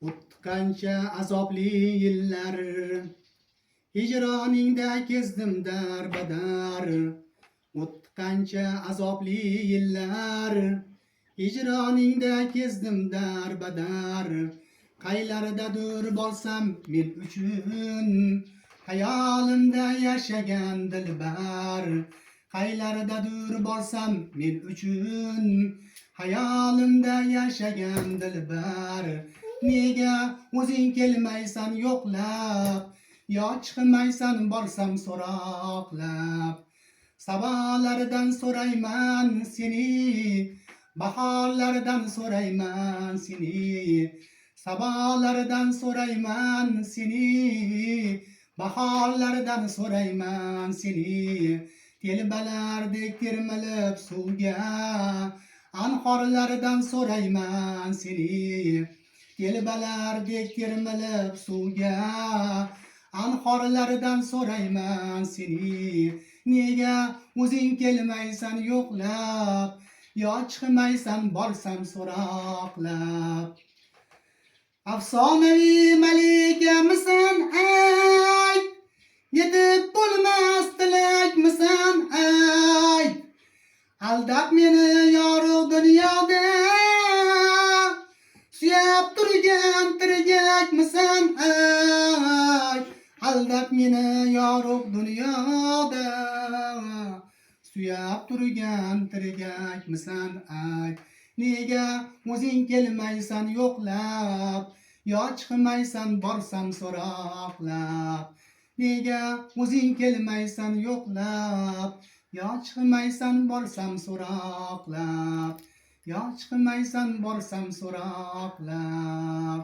O'tgancha azobli yillar, hijroningda kezdim darbadar. O'tgancha azobli yillar, hijroningda kezdim darbadar. Qaylardadir bo'lsam men uchun, hayolimda yashagan dilbar. Qaylardadir bo'lsam men uchun, hayolimda yashagan dilbar. Nega o'zing kelmaysan yo'qlab, yo chiqmaysan borsam so'roqlab. Sabolardan so'rayman seni, bahorlardan so'rayman seni. Sabolardan so'rayman seni, bahorlardan so'rayman seni. Telbalardek termilib suvga, anhorlardan so'rayman seni. Telbalardek termilib suvga, anhorlardan so'rayman seni. Nega o'zing kelmaysan yo'qlab, yo chiqmaysan borsam so'roqlab. Afsonaviy malikamisan ay, yetib bo'lmas tilakmisan ay. Aldab meni yorug' dunyoda, suyab turgan tirgakmisan ay. Aldab meni yorug' dunyoda, suyab turgan tirgakmisan ay. Nega o'zing kelmaysan yo'qlab, yo chiqmaysan borsam so'roqlab. Nega o'zing kelmaysan yo'qlab, yo chiqmaysan borsam so'roqlab. Yo chiqmaysan borsam so'roqlab.